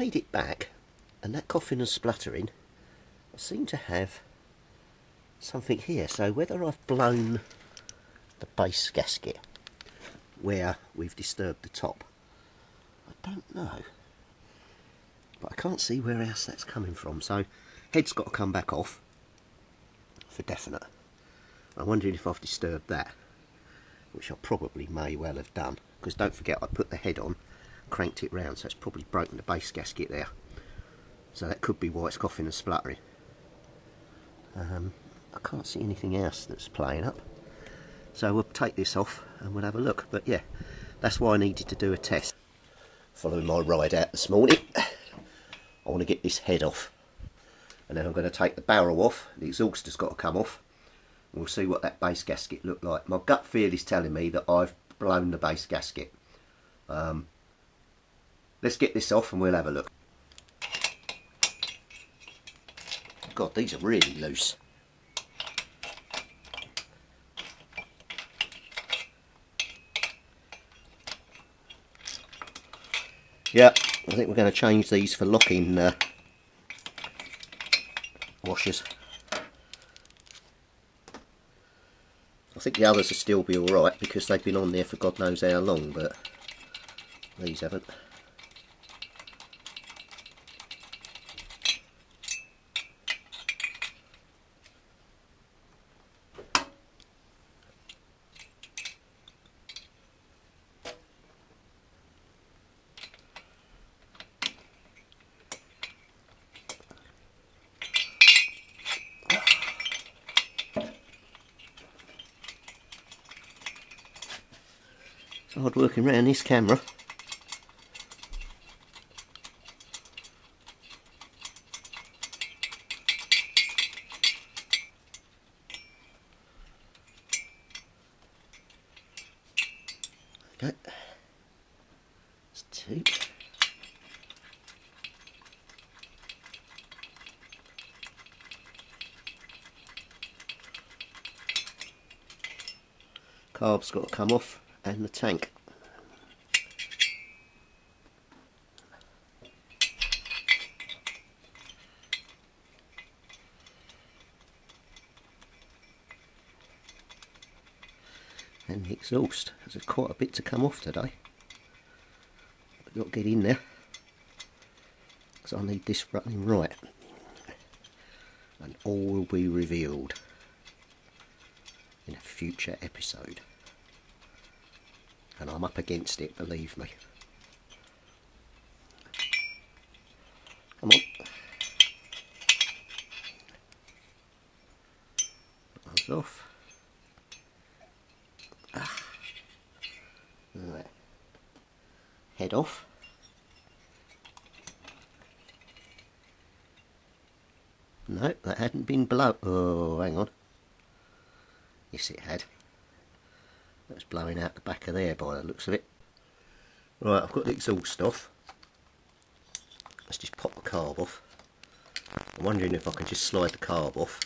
laid it back, and that coughing and spluttering, I seem to have something here. So whether I've blown the base gasket where we've disturbed the top, I don't know. But I can't see where else that's coming from. So head's got to come back off for definite. I'm wondering if I've disturbed that, which I probably may well have done, because don't forget I put the head on, cranked it round, so it's probably broken the base gasket there. So that could be why it's coughing and spluttering. I can't see anything else that's playing up, so we'll take this off and we'll have a look. But yeah, that's why I needed to do a test. Following my ride out this morning, I want to get this head off, and then I'm going to take the barrel off. The exhaust has got to come off, and we'll see what that base gasket looked like. My gut feel is telling me that I've blown the base gasket. Let's get this off and we'll have a look. God, these are really loose. Yeah, I think we're going to change these for locking washers. I think the others will still be alright because they've been on there for God knows how long, but these haven't. Hard working around this camera. Okay, that's two. Carb's got to come off, and the tank. And the exhaust. There's quite a bit to come off today. I've got to get in there, because I need this running right. And all will be revealed in a future episode. And I'm up against it, believe me. Come on. Put those off. Right. Head off. No, that hadn't been blown. Oh, hang on. Yes, it had. That was blowing out the back of there by the looks of it. Right, I've got the exhaust off. Let's just pop the carb off. I'm wondering if I can just slide the carb off.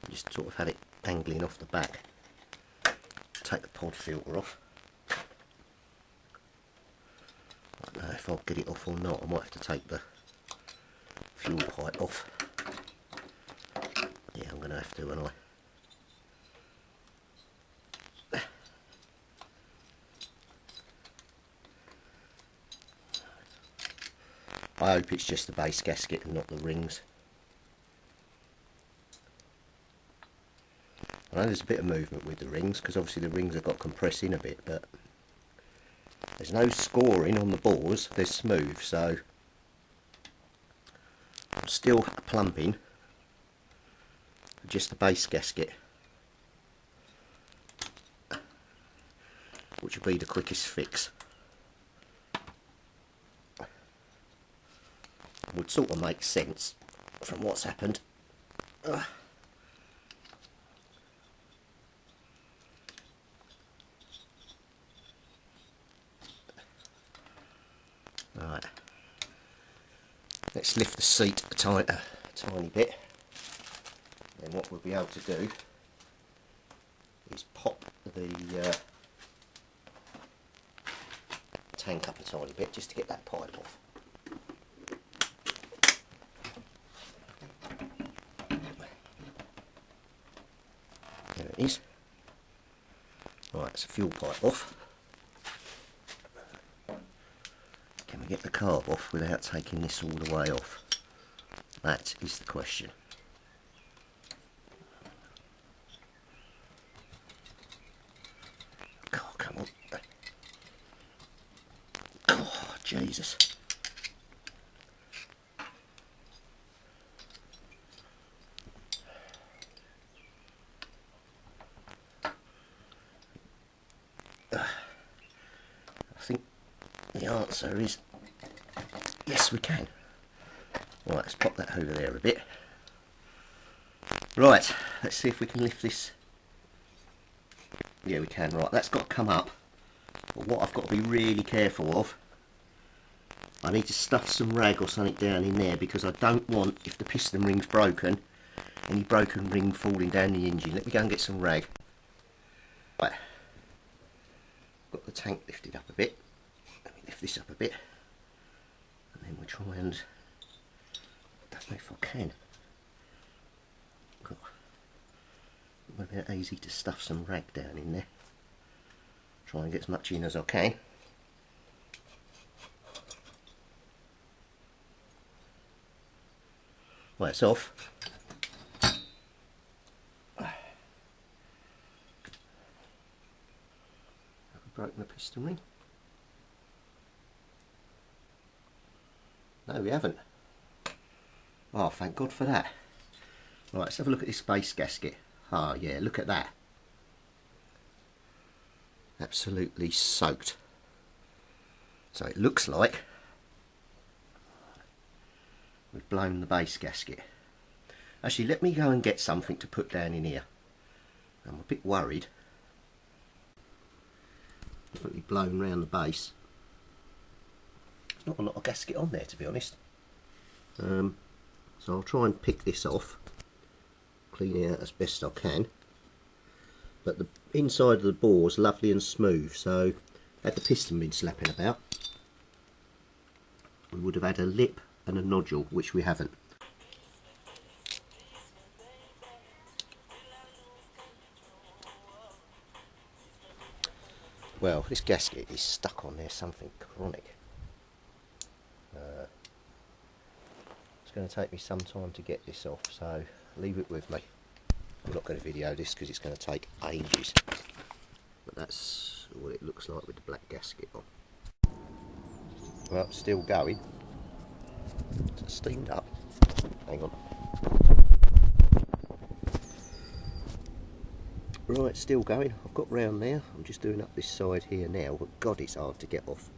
Just sort of had it dangling off the back. Take the pod filter off. I don't know if I'll get it off or not. I might have to take the fuel pipe off. Yeah, I'm going to have to, won't I? I hope it's just the base gasket and not the rings. I know there's a bit of movement with the rings, because obviously the rings have got compressed in a bit, but there's no scoring on the bores, they're smooth, so I'm still plumping just the base gasket, which will be the quickest fix. Would sort of make sense from what's happened. Right, let's lift the seat a tiny bit, and what we'll be able to do is pop the tank up a tiny bit just to get that pipe off. There it is. Right, it's a fuel pipe off. Can we get the carb off without taking this all the way off? That is the question. God, come on. Oh, Jesus. I think the answer is yes, we can. Right, let's pop that over there a bit. Right, let's see if we can lift this. Yeah, we can. Right, that's got to come up. But what I've got to be really careful of, I need to stuff some rag or something down in there, because I don't want, if the piston ring's broken, any broken ring falling down the engine. Let me go and get some rag. Right, got the tank lifted up a bit. Let me lift this up a bit, and then we'll try and, I don't know if I can. It might be easy to stuff some rag down in there. Try and get as much in as I can. Well, it's off. Have we broken the piston ring? No, we haven't. Oh, thank God for that. Right, let's have a look at this base gasket. Ah, yeah, look at that. Absolutely soaked. So it looks like we've blown the base gasket. Actually, let me go and get something to put down in here. I'm a bit worried. Definitely blown round the base. There's not a lot of gasket on there, to be honest. So I'll try and pick this off, clean it out as best I can. But the inside of the bore is lovely and smooth, so had the piston been slapping about, we would have had a lip and a nodule, which we haven't. Well, this gasket is stuck on there, something chronic. It's going to take me some time to get this off, so leave it with me. I'm not going to video this because it's going to take ages, but that's what it looks like with the black gasket on. Well, it's still going. It's steamed up. Hang on. Right, still going. I've got round there. I'm just doing up this side here now, but God, it's hard to get off.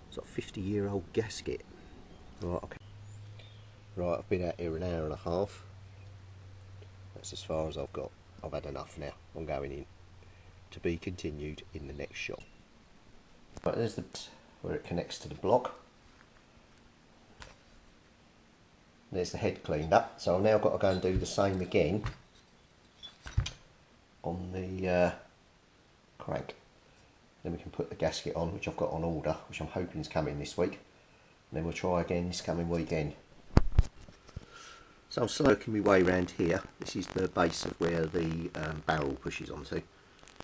It's like a 50-year-old gasket. Right, okay. Right, I've been out here an hour and a half. That's as far as I've got. I've had enough now. I'm going in. To be continued in the next shot. Right, there's the where it connects to the block. There's the head cleaned up. So I've now got to go and do the same again on the crank. Then we can put the gasket on, which I've got on order, which I'm hoping is coming this week. And then we'll try again this coming weekend. So I'm slowly working my way around here. This is the base of where the barrel pushes onto.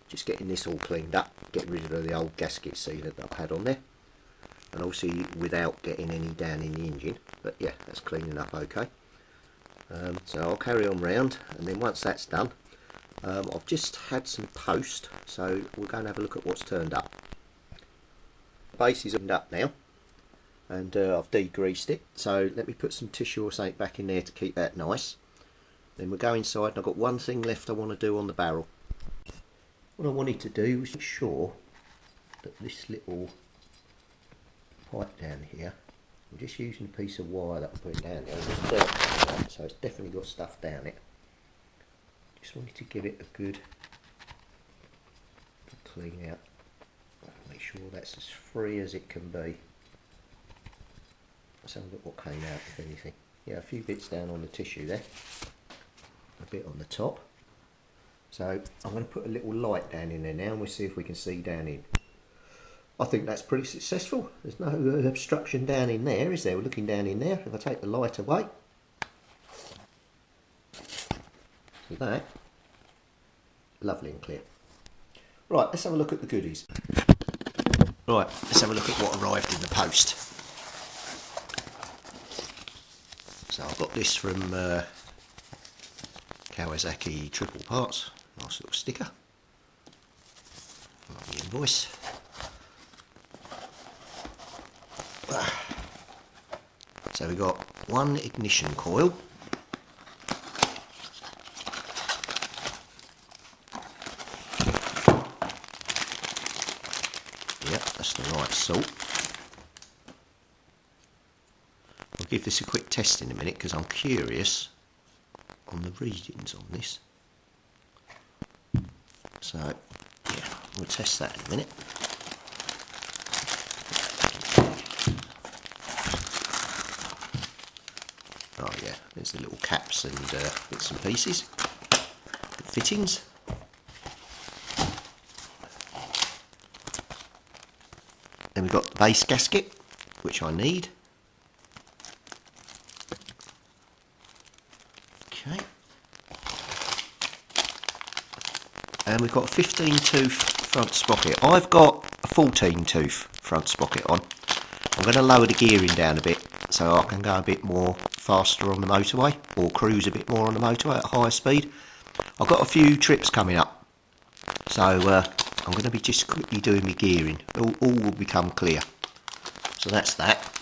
Just getting this all cleaned up, getting rid of the old gasket sealer that I had on there. And obviously without getting any down in the engine. But yeah, that's cleaning up okay. So I'll carry on round, and then once that's done, I've just had some post, so we'll go and have a look at what's turned up. The base is opened up now, and I've degreased it, so let me put some tissue or something back in there to keep that nice. Then we'll go inside, and I've got one thing left I want to do on the barrel. What I wanted to do was make sure that this little pipe down here, I'm just using a piece of wire that I'm putting down there, so it's definitely got stuff down it. Just wanted to give it a good clean out, make sure that's as free as it can be. Let's have a look what came out, if anything. Yeah, a few bits down on the tissue there, a bit on the top. So I'm going to put a little light down in there now, and we'll see if we can see down in. I think that's pretty successful. There's no obstruction down in there, is there? We're looking down in there. If I take the light away, see that? Lovely and clear. Right, let's have a look at the goodies. Right, let's have a look at what arrived in the post. So I've got this from Kawasaki triple parts. Nice little sticker. Lovely invoice. So we've got one ignition coil. Yep, that's the right sort. I'll give this a quick test in a minute because I'm curious on the readings on this. So, yeah, we'll test that in a minute. Oh yeah, there's the little caps and bits and pieces, fittings. Then we've got the base gasket, which I need. Okay. And we've got a 15 tooth front sprocket. I've got a 14 tooth front sprocket on. I'm going to lower the gearing down a bit so I can go a bit more faster on the motorway, or cruise a bit more on the motorway at higher speed. I've got a few trips coming up, so I'm going to be just quickly doing my gearing. All will become clear. So that's that.